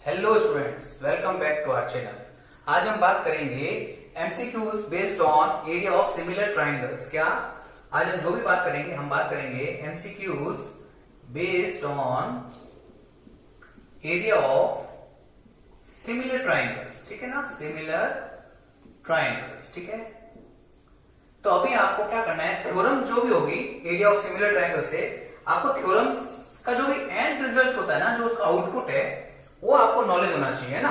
Hello students, welcome back to our channel. आज हम बात करेंगे MCQs based on area of similar triangles. क्या आज हम जो भी बात करेंगे, हम बात करेंगे MCQs based on area of similar triangles. ठीक है ना, सिमिलर ट्राइंगल्स। ठीक है, तो अभी आपको क्या करना है, थ्योरम जो भी होगी एरिया ऑफ सिमिलर ट्राइंगल से, आपको थ्योरम का जो भी एंड रिजल्ट होता है ना, जो उसका आउटपुट है, वो आपको नॉलेज होना चाहिए ना।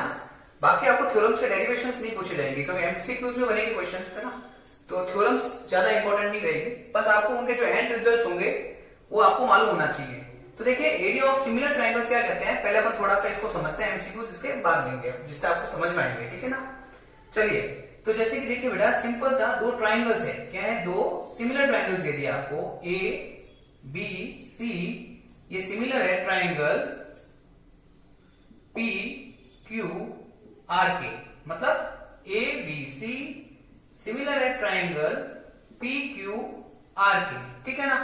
बाकी आपको थ्योरम्स के डेरिवेशंस नहीं पूछे जाएंगे, क्योंकि एमसीक्यूज में बनेंगे क्वेश्चंस थे ना, तो थ्योरम्स ज्यादा इंपॉर्टेंट नहीं रहेगी। बस आपको उनके जो एंड रिजल्ट्स होंगे वो आपको मालूम होना चाहिए। तो देखिए, एरिया ऑफ सिमिलर ट्राइंगल्स क्या कहते हैं, पहले अपन थोड़ा सा इसको समझते हैं एमसीक्यूज, इसके बाद लेंगे जिससे आपको समझ में आएंगे। ठीक है ना, चलिए। तो जैसे कि देखिए बेटा, सिंपल सा दो ट्राइंगल्स है। क्या है? दो सिमिलर ट्राइंगल्स दे दिया आपको, ए बी सी। ये सिमिलर है ट्राइंगल पी क्यू आर के, मतलब ए बी सी सिमिलर है ट्राइंगल पी क्यू आर के। ठीक है ना,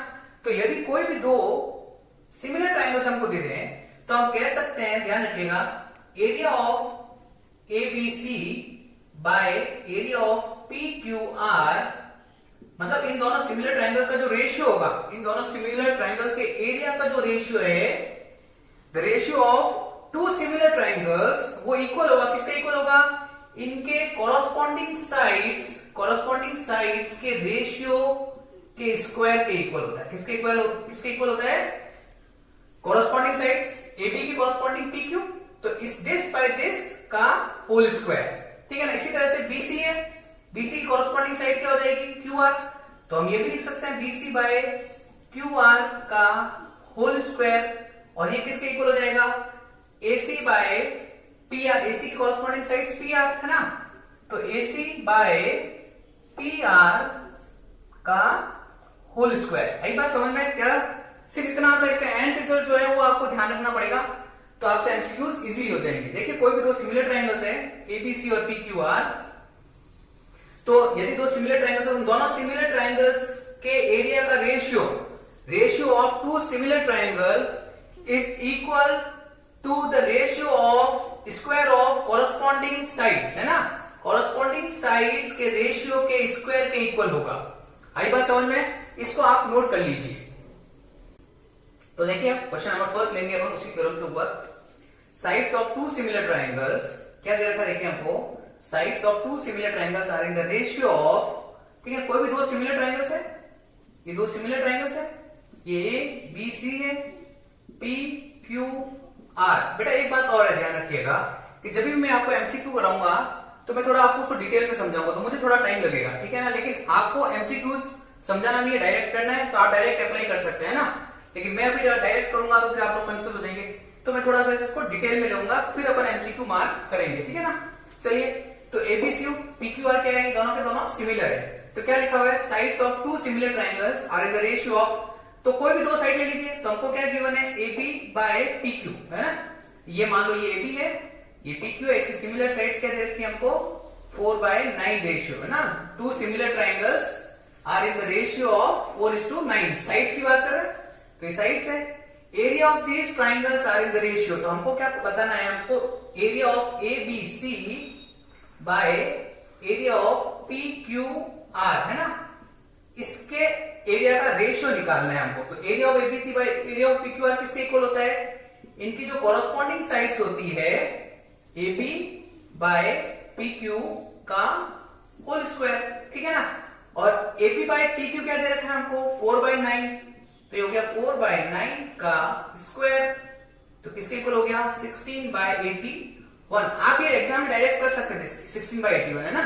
तो यदि कोई भी दो सिमिलर ट्राइंगल्स हमको दे दें तो हम कह सकते हैं, ध्यान रखिएगा, area of A B C by area of P Q R, मतलब इन दोनों सिमिलर ट्राइंगल्स का जो रेशियो होगा, इन दोनों सिमिलर ट्राइंगल्स के एरिया का जो रेशियो है, the ratio of two similar triangles, वो इक्वल होगा। किसके इक्वल होगा? इनके कॉरस्पॉन्डिंग साइड्स के रेशियो के स्क्वायर के इक्वल होता है। किसके इक्वल होता है? कॉरस्पॉन्डिंग साइड्स एबी की कॉरस्पॉन्डिंग पी क्यू, तो इस दिस बाय दिस का होल स्क्वायर। ठीक है ना। इसी तरह से बीसी है, बीसी की कॉरस्पॉन्डिंग साइड क्या हो जाएगी? Q R. तो हम ये भी लिख सकते हैं बीसी बाय क्यू आर का होल स्क्वायर, और ये किसके इक्वल हो जाएगा? AC by P R. AC की कॉरस्पॉन्डिंग साइड्स पी आर है ना, तो AC बाय पी आर का होल स्क्वायर। आई बात समझ में? क्या सिर्फ इतना सा इसका एंड रिजल्ट जो है वो आपको ध्यान रखना पड़ेगा, तो आपसे एमसीक्यूज इजीली हो जाएंगे। देखिए, कोई भी दो सिमिलर ट्राइंगल्स है एबीसी और पी क्यू आर, तो यदि दो सिमिलर ट्राइंगल्स है, उन दोनों सिमिलर ट्राइंगल्स के एरिया का ratio of two similar triangle is equal to the ratio of square of corresponding sides, है ना। कॉरस्पॉन्डिंग साइड्स के रेशियो के स्क्वायर के इक्वल होगा। आई बात समझ में? इसको आप नोट कर लीजिए। तो देखिए, अब क्वेश्चन नंबर फर्स्ट लेंगे अपन उसी थ्योरम के ऊपर। Sides of two similar triangles, क्या दे रखा है देखिए हमको, sides of two similar triangles are in the ratio of, ठीक है, कोई भी दो सिमिलर ट्राइंगल्स है, ये दो सिमिलर ट्राइंगल्स है, ये ए बी सी है, पी क्यू आर। बेटा एक बात और है, ध्यान रखिएगा कि जब भी मैं आपको एमसीक्यू कराऊंगा तो मैं थोड़ा आपको उसको डिटेल में समझाऊंगा, तो मुझे थोड़ा टाइम लगेगा। ठीक है ना, लेकिन आपको एमसीक्यूज समझाना नहीं है, डायरेक्ट करना है, तो आप डायरेक्ट अप्लाई कर सकते हैं ना। लेकिन मैं अभी डायरेक्ट करूंगा तो फिर आप लोग कंफ्यूज हो जाएंगे, तो मैं थोड़ा सा इसको डिटेल में लूंगा, फिर अपन एमसीक्यू मार्क करेंगे। ठीक है ना, चलिए। तो एबीसी पीक्यू आर क्या है? दोनों के दोनों सिमिलर है, तो क्या लिखा हुआ है? Sides of two similar triangles are in the ratio of, तो कोई भी दो साइड ले लीजिए, तो हमको क्या गिवन है? AB बाय PQ, है ना। ये मान लो ये AB है, ये PQ है, इसकी सिमिलर साइड्स क्या दे रखी है हमको? 4/9 रेशियो, है ना। Two similar triangles are in the ratio of 4:9। Sides की बात कर रहे हैं, तो ये साइड्स है। Area of these triangles are in the ratio, तो हमको क्या बताना है? हमको area of ABC by area of PQR, है ना, इसके एरिया का रेशियो निकालना है हमको। तो area of ABC bye area of PQR किसके इक्वल होता है? इनकी जो कॉरस्पॉन्डिंग साइड्स होती है AB बाय PQ का होल स्क्वायर। ठीक है ना, और AB बाय PQ क्या दे रखा है हमको? 4/9, तो ये हो गया 4/9 का स्क्वायर, तो किसके इक्वल हो गया? 16/81। आप ये एग्जाम में डायरेक्ट कर सकते थे, 16/81 है ना,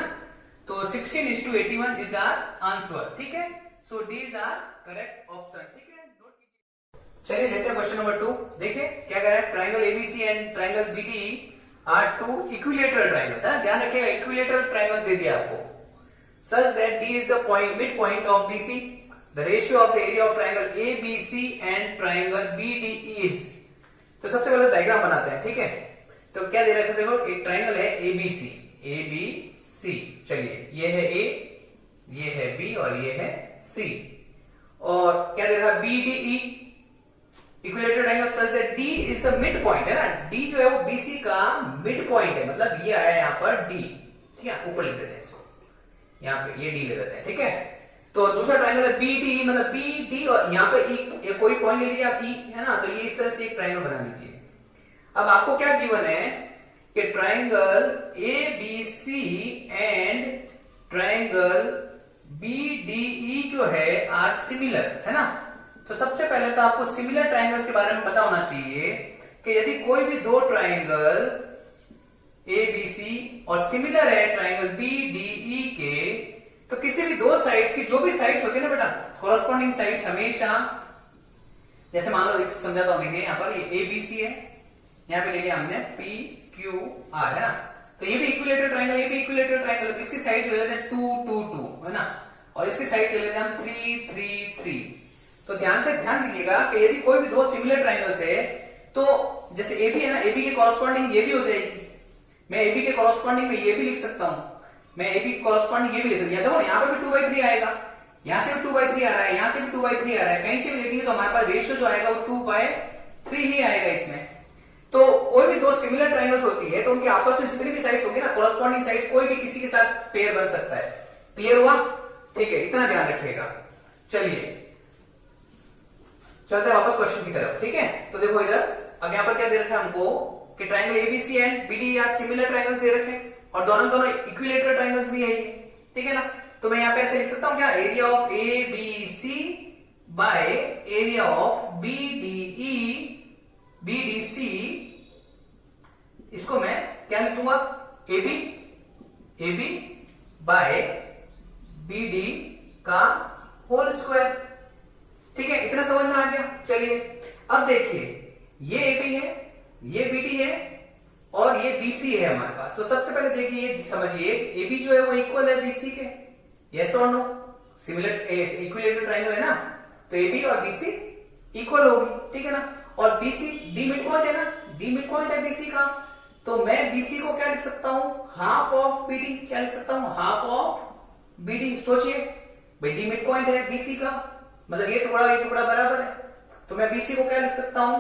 तो 16:81 इज आर आंसर। ठीक है, so these are correct option. ठीक है, नोट कीजिए। चलिए लेते हैं क्वेश्चन नंबर 2। देखिए क्या कह रहा है, triangle ABC and triangle BD are two equilateral triangles, है ना। ध्यान रखिएगा, इक्विलेटरल ट्राइंगल दे दिया आपको, such that D is the mid point of BC, the ratio of the area of triangle ABC and triangle BDE is। तो सबसे पहले diagram बनाते हैं। ठीक है, तो क्या दे रखा है? देखो, एक ट्राइंगल है ABC, चलिए, ये है A, ये है B और ये है C, और क्या दे रहा है? BDE, equilateral triangle such that D is the mid point है ना, डी जो है वो बीसी का मिड पॉइंट है, मतलब ये आया यहाँ पर डी, ठीक है, ऊपर लिख देते हैं इसको, यहाँ पे ये डी ले लेते हैं, ठीक है। तो दूसरा ट्रायंगल है बी डी, मतलब बी डी और यहाँ पे एक कोई पॉइंट ले लीजिए आप ई, है ना, तो ये इस तरह से एक ट्रायंगल बना लीजिए। अब आपको क्या गिवन है कि triangle A B C and triangle B D E जो है आर सिमिलर, है ना। तो सबसे पहले तो आपको सिमिलर ट्रायंगल्स के बारे में पता होना चाहिए कि यदि कोई भी दो ट्रायंगल ए बी सी और सिमिलर है ट्रायंगल बी डी ई के, तो किसी भी दो साइड्स की जो भी साइड्स होती है ना बेटा, कॉरस्पॉन्डिंग साइड्स हमेशा, जैसे मान लो समझाता हूं, देखिए यहाँ पर ये ए बी सी है, यहाँ पे ले लिया हमने पी क्यू आर, है ना, तो ये भी इक्विलेटरल ट्रायंगल, ये भी इक्विलेटरल ट्रायंगल, इसकी साइड ले लेते हैं 2 2 2, है ना, और इसकी साइड ले लेते हैं हम 3 3 3। तो ध्यान दीजिएगा कि यदि कोई भी दो सिमिलर ट्रायंगल्स है, तो जैसे ए बी है ना, ए बी के कॉरस्पॉन्डिंग ये भी हो जाएगी, मैं ए बी के कॉरस्पॉन्डिंग में ये भी लिख सकता हूं, मैं ए बी के कॉरस्पॉन्डिंग ये भी लिख सकता हूं। देखो यहाँ पे भी 2/3 आएगा, यहाँ से भी 2/3 आ रहा है, यहाँ से भी 2/3 आ रहा है, कहीं से भी देखेंगे तो हमारे पास रेशियो जो आएगा वो 2/3 ही आएगा इसमें। तो कोई भी दो सिमिलर ट्रायंगल्स होती है तो उनके आपस में जितनी भी साइड्स होंगी ना, कॉरस्पॉन्डिंग साइड्स कोई भी किसी के साथ पेयर बन सकता है। क्लियर हुआ? ठीक है, इतना ध्यान रखिएगा। चलिए चलते हैं वापस क्वेश्चन की तरफ, ठीक है। तो देखो इधर अब यहाँ पर क्या दे रखा है हमको कि triangle ABC and BD are similar triangles दे रखे हैं और दोनों इक्विलेटरल ट्रायंगल्स भी है ये, ठीक है ना। तो मैं यहाँ पे ऐसे लिख सकता हूँ क्या, area of A B C by area of B D C, इसको मैं क्या लिख दूंगा, A B by B D का होल स्क्वायर, ठीक है। इतना समझ में आ गया। चलिए अब देखिए, ये एबी है, ये बीडी है और ये बीसी है हमारे पास। तो सबसे पहले देखिए, ये समझिए एबी जो है वो इक्वल है बीसी के, यस और नो, सिमिलर इक्विलेटरल ट्रायंगल है ना, तो एबी और बीसी इक्वल होगी, ठीक है ना। और बीसी डी मिड पॉइंट है ना, डी मिड पॉइंट है बीसी का, तो मैं बीसी को क्या लिख सकता हूं, हाफ ऑफ बीडी, क्या लिख सकता हूं, हाफ ऑफ बीडी। सोचिए भाई डी मिड पॉइंट है बीसी का, मतलब ये टुकड़ा बराबर है, तो मैं बीसी को क्या लिख सकता हूं,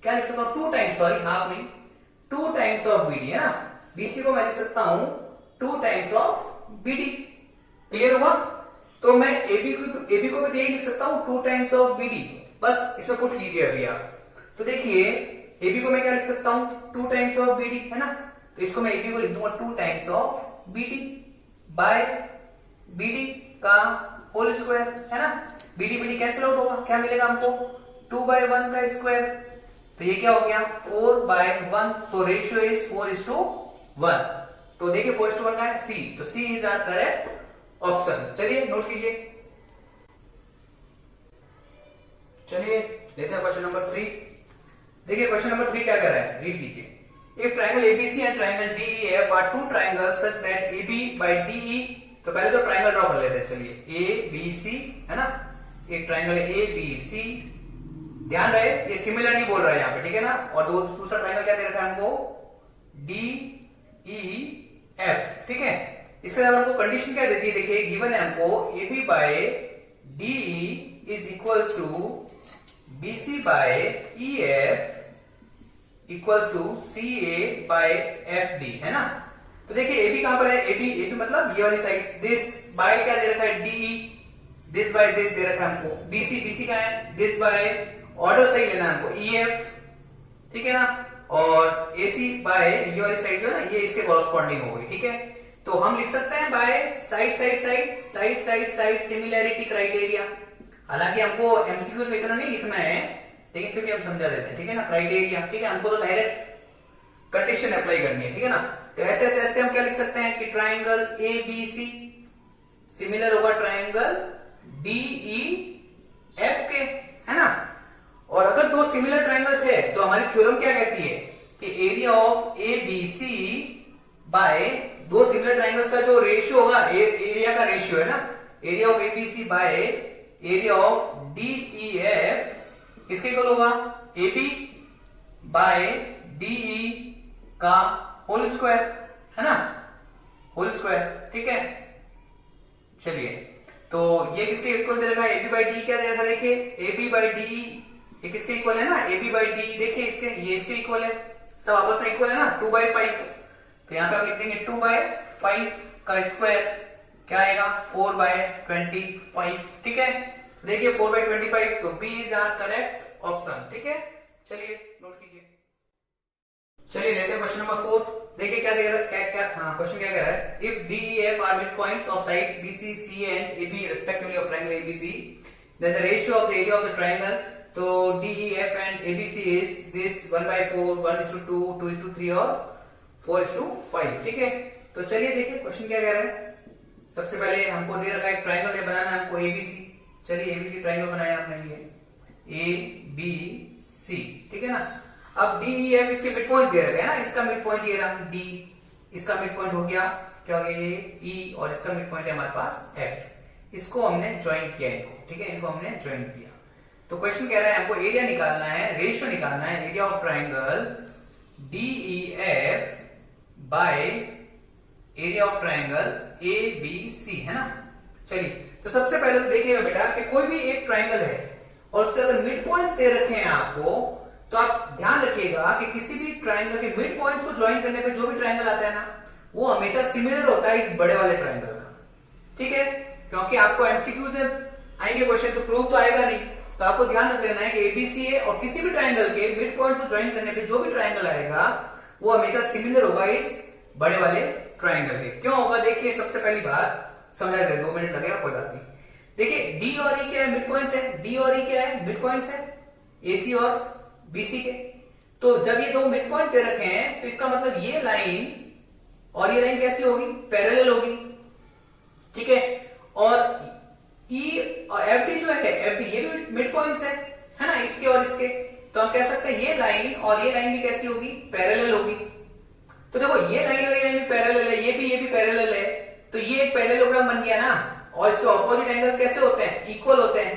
क्या लिख सकता हूं, 2 टाइम्स, सॉरी हाफ नहीं, 2 टाइम्स ऑफ बीडी, है ना। बीसी को मैं लिख सकता हूं 2 टाइम्स ऑफ बीडी। क्लियर हुआ? तो मैं एबी को भी लिख सकता हूं 2 टाइम्स ऑफ बीडी, बस इसमें पुट कीजिए अभी आप। तो देखिए एबी को मैं क्या लिख सकता हूं, 2 टाइम्स ऑफ बीडी, है ना, तो इसको मैं एबी को लिख दूंगा 2 times of BD by BD का होल स्क्वायर, है ना। बीडी कैंसिल आउट होगा, क्या मिलेगा हमको, 2/1 का स्क्वायर, तो ये क्या हो गया 4/1, सो रेशियो इज 4:1। तो देखिए 4:1 का है सी, तो सी इज आवर करेक्ट ऑप्शन। चलिए नोट कीजिए। चलिए लेते हैं क्वेश्चन नंबर 3। देखिए क्वेश्चन नंबर 3 क्या कर रहा है, रीड कीजिए। If triangle ABC and triangle DEF are 2 triangles such that AB by DE, तो पहले तो ट्रायंगल ड्रॉ कर लेते हैं। चलिए ए बी सी, है ना, एक ट्रायंगल ए बी सी, ध्यान रहे ये सिमिलर नहीं बोल रहा है यहाँ पे, ठीक है ना। और दूसरा ट्रायंगल क्या दे रखा है हमको, डी ई एफ, ठीक है। इसके साथ हमको कंडीशन क्या देती है, देखिए गिवन है हमको A B by D E is equals to B C by E F equals to C A by F D, है ना। तो देखिए एबी कहां पर है, एबी मतलब ये वाली साइड, दिस बाय क्या दे रखा है, डीई, दिस बाय दिस दे रखा है हमको, बीसी का है, दिस बाय ऑर्डर सही लेना है हमको, ईएफ, ठीक है ना, और एसी बाय ये वाली साइड जो है ना, ये इसके कॉरस्पॉन्डिंग हो गई, ठीक है। तो हम लिख सकते हैं बाय साइड सिमिलैरिटी क्राइटेरिया। हालांकि हमको एमसीक्यू में इतना नहीं लिखना है, लेकिन फिर भी हम समझा देते हैं, ठीक है ना, क्राइटेरिया, ठीक है। हमको तो डायरेक्ट कंडीशन अप्लाई करनी है, ठीक है ना। तो ऐसे हम क्या लिख सकते हैं कि triangle A B C similar होगा ट्राइंगल डी ई एफ के, है ना। और अगर दो सिमिलर ट्राइंगल्स है तो हमारी थ्योरम क्या कहती है कि area of A B C by दो सिमिलर ट्राइंगल्स का जो रेशियो होगा, एरिया का रेशियो है ना, area of A B C by area of D E F किसके इक्वल होगा, A B by D E का होल स्क्वायर, है ना, होल स्क्वायर, ठीक है। चलिए तो ये किसके इक्वल दे रखा है, ए बी बाई डी क्या दे रखा है, देखिए ए बी बाई डी ये किसके इक्वल है ना, AB बाई डी, देखिए इसके, ये इसके इक्वल है, सब आपस में इक्वल है ना, 2/5। तो यहाँ पे आप लिख देंगे 2/5 का स्क्वायर क्या आएगा 4/25, ठीक है। देखिए 4/25, तो B is our correct option, ठीक है। चलिए नोट कीजिए। चलिए लेते हैं क्वेश्चन नंबर 4। देखिए क्या दे रहा है, क्या हाँ क्वेश्चन क्या कह रहा है, if D E F R mid points of side BC, C and AB respectively of triangle ABC, then the ratio of the area of the triangle, तो DEF and ABC is this 1/4, 1:2, 2:3 और 4:5, ठीक है। तो चलिए देखिए question क्या कह रहा है। सबसे पहले हमको दे रखा है एक ट्राइंगल है, बनाना है हमको ABC। चलिए ABC ट्राइंगल बनाया आपने लिए ABC, ठीक है ना। अब DEF इसके मिड पॉइंट दे रखे हैं ना, इसका मिड पॉइंट ये रहा D, इसका मिड पॉइंट हो गया क्या हो गया ये E, और इसका मिड पॉइंट है हमारे पास F। इसको हमने ज्वाइन किया इनको, ठीक है, इनको हमने ज्वाइन किया। तो क्वेश्चन कह रहा है हमको एरिया निकालना है, रेशियो निकालना है, area of triangle DEF bye area of triangle ABC, है ना। चलिए तो सबसे पहले तो देखिएगा बेटा कि कोई भी एक ट्राइंगल है और उसके अगर मिड पॉइंट्स दे रखे हैं आपको, तो आप ध्यान रखिएगा कि किसी भी ट्राइंगल के मिड पॉइंट्स को ज्वाइन करने पे जो भी ट्राइंगल आता है ना, वो हमेशा सिमिलर होता है इस बड़े वाले ट्राइंगल का, ठीक है। क्योंकि आपको एमसीक्यू में आएंगे क्वेश्चन, तो प्रूफ तो आएगा नहीं, तो आपको ध्यान रख लेना है कि ABC है और किसी भी ट्राइंगल के मिड पॉइंट्स को ज्वाइन करने पे जो भी ट्राइंगल आएगा वो हमेशा सिमिलर होगा इस बड़े वाले ट्राइंगल के। क्यों होगा, देखिए सबसे पहली बात समझा दे, 2 मिनट लगेगा कोई बात नहीं। देखिए D और E क्या है, मिड पॉइंट्स है, D और E क्या है, मिड पॉइंट्स है AC और BC के। तो जब ये दो मिड पॉइंट दे रखे हैं तो इसका मतलब ये लाइन और ये लाइन कैसी होगी, पैरेलल होगी, ठीक है। और E और FD जो है, FD ये भी मिड पॉइंट्स है ना, इसके और इसके। तो हम कह सकते हैं ये लाइन और ये लाइन भी कैसी होगी, पैरेलल होगी। तो देखो ये लाइन और ये लाइन भी पैरेलल है, ये भी पैरेलल है, तो ये एक पैरेललोग्राम बन गया ना। और इसके ऑपोजिट एंगल्स कैसे होते हैं, इक्वल होते हैं।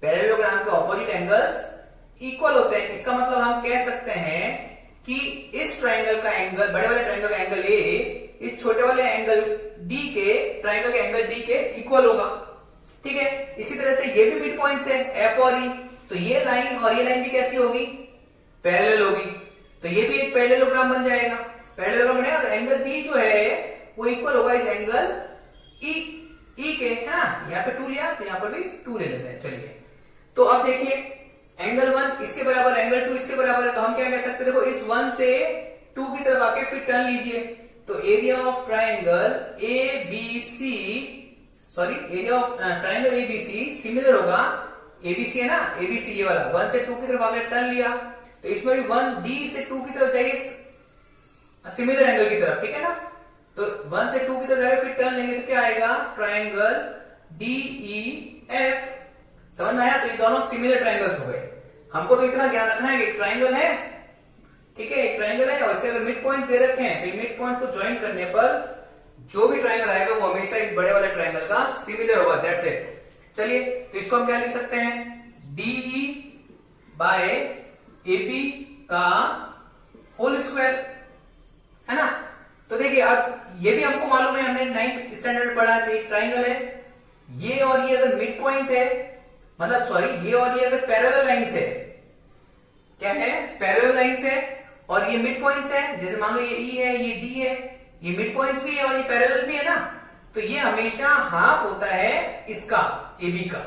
पैरेललोग्राम के ऑपोजिट एंगल्स इक्वल होते हैं। इसका मतलब हम कह सकते हैं कि इस ट्राइंगल का एंगल, बड़े वाले ट्राइंगल का एंगल A इस छोटे वाले एंगल D के, ट्राइंगल के एंगल D के इक्वल होगा, ठीक है। इसी तरह से ये भी मिड पॉइंट्स है F और E, तो ये लाइन और ये लाइन भी कैसी होगी, पैरेलल होगी। तो ये भी एक पैरेललोग्राम बन जाएगा। पैरेललोग्राम बनेगा तो एंगल B जो है वो इक्वल होगा इस एंगल E के, है ना। यहाँ पे 2 लिया तो यहाँ पर भी 2 ले लेते हैं। चलिए तो अब देखिए एंगल 1 इसके बराबर, एंगल 2 इसके बराबर है, तो हम क्या कह सकते हैं, देखो इस 1 से 2 की तरफ आके फिर टर्न लीजिए। तो area of triangle ABC, sorry area of triangle ABC similar होगा, ABC है ना, ABC ये वाला 1 से 2 की तरफ आके टर्न लिया, तो इसमें भी 1D से 2 की तरफ जाइए सिमिलर एंगल की तरफ, ठीक है ना। तो 1 से 2 की तरफ जाके फिर टर्न लेंगे तो क्या आएगा, ट्राइंगल DEF। समझ में आया, तो ये दोनों सिमिलर ट्राइंगल्स हो गए। हमको तो इतना ध्यान रखना है कि एक ट्राइंगल है, ठीक है, एक ट्राइंगल है और इसके अगर मिड पॉइंट दे रखे हैं तो मिड पॉइंट को ज्वाइन करने पर जो भी ट्राइंगल आएगा वो हमेशा इस बड़े वाले ट्राइंगल का सिमिलर होगा, दैट्स इट। चलिए तो इसको हम क्या लिख सकते हैं, DE बाय AB का होल स्क्वायर, है ना। तो देखिए अब ये भी हमको मालूम है, हमने 9th स्टैंडर्ड पढ़ा है। एक ट्राइंगल है, ये और ये अगर मिड पॉइंट है, मतलब सॉरी ये और ये अगर पैरेलल लाइंस है, क्या है, पैरेलल लाइंस है और ये मिड पॉइंट्स है, जैसे मान लो ये E है, ये D है, ये मिड पॉइंट्स भी है और ये पैरेलल भी है ना, तो ये हमेशा हाफ होता है इसका, AB का।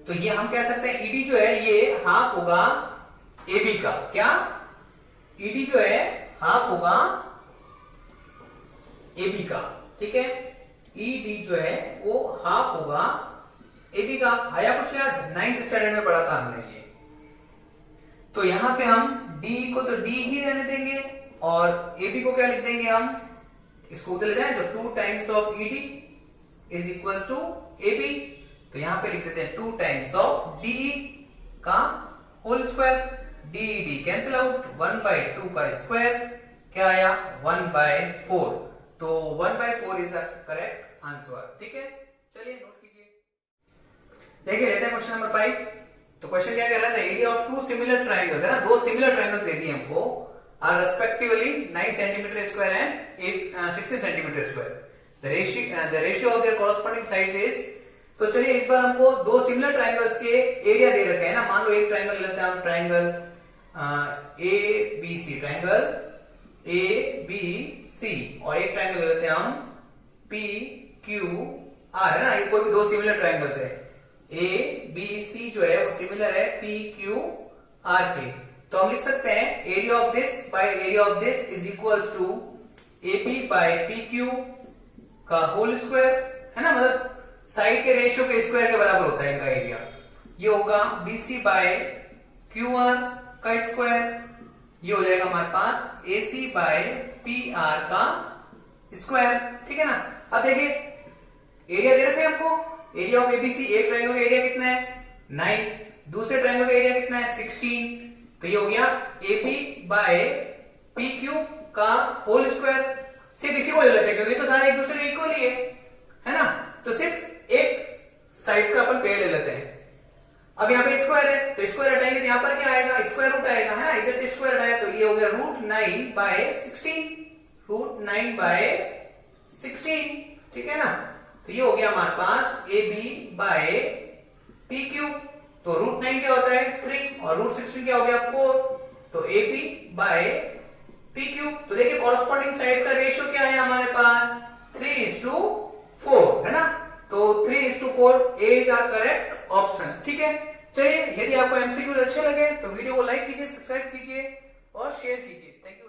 तो ये हम कह सकते हैं ED जो है ये हाफ होगा AB का, क्या, ED जो है हाफ होगा AB का, ठीक है। ED जो है वो हाफ होगा AB का। आया कुछ याद, 9th स्टैंडर्ड में पढ़ा था हमने ये। तो यहां पे हम D को तो D ही रहने देंगे और AB को क्या लिख देंगे हम, इसको उधर ले जाए तो 2 times of ED is equal to AB। तो यहां पे लिख देते हैं 2 टाइम्स ऑफ DE का whole square. DED cancel out, 1/2 का स्क्वायर क्या आया, 1/4। तो 1/4 इज द करेक्ट आंसर, ठीक है। चलिए नोट कीजिए। देखिए लेते हैं क्वेश्चन नंबर 5। तो क्वेश्चन क्या कह रहा था, एरिया ऑफ 2 सिमिलर ट्राइंगल्स, है ना, 2 सिमिलर ट्राइंगल्स दे दिए हमको, are respectively 9 centimetre square and 16 centimetre square. The ratio of their corresponding sides is तो चलिए इस बार हमको दो सिमिलर ट्राइंगल्स के एरिया दे रखे हैं ना। मान लो एक ट्राइंगल लेते हैं हम, triangle A B C, triangle A B C, और एक ट्राइंगल लेते हैं हम पी क्यू आर, है ना। ये कोई भी दो सिमिलर ट्राइंगल्स है, ए बी सी जो है वो सिमिलर है पी क्यू आर के। तो हम लिख सकते हैं area of this by area of this is equals to A P by P Q का होल स्क्वायर, है ना। मतलब साइड के रेशियो के स्क्वायर के बराबर होता है इनका एरिया। ये होगा बीसी बाय क्यू आर का स्क्वायर, ये हो जाएगा हमारे पास AC बाय PR का स्क्वायर, ठीक है ना। अब देखिए एरिया दे रखे हैं हमको, एरिया ऑफ ABC, एक ट्रायंगल का एरिया कितना है 9, दूसरे ट्रायंगल का एरिया कितना है 16, तो ये हो गया AP बाय PQ का होल स्क्वायर। सिर्फ इसी को ले लेते हैं क्योंकि तो सारे एक दूसरे के इक्वल ही है ना। तो सिर्फ एक साइड्स का अपन पेड़ ले लेते हैं। अब यहाँ पे स्क्वायर है तो स्क्वायर हटाएंगे तो यहाँ पर क्या आएगा, स्क्वायर रूट आएगा, है ना। इधर से स्क्वायर हटाया तो ये हो गया √9 बाय 16, √9 बाय 16, ठीक है ना। तो ये हो गया हमारे पास AB बाय PQ, तो √9 क्या होता है 3 और √16 क्या हो गया 4, तो AP बाय PQ। तो देखिए कॉरस्पॉन्डिंग साइड्स का रेशियो क्या है हमारे पास 3:4, है ना। तो 3:4 A is our correct option, ठीक है। चलिए यदि आपको एमसीक्यूज अच्छे लगे तो वीडियो को लाइक कीजिए, सब्सक्राइब कीजिए और शेयर कीजिए। Thank you.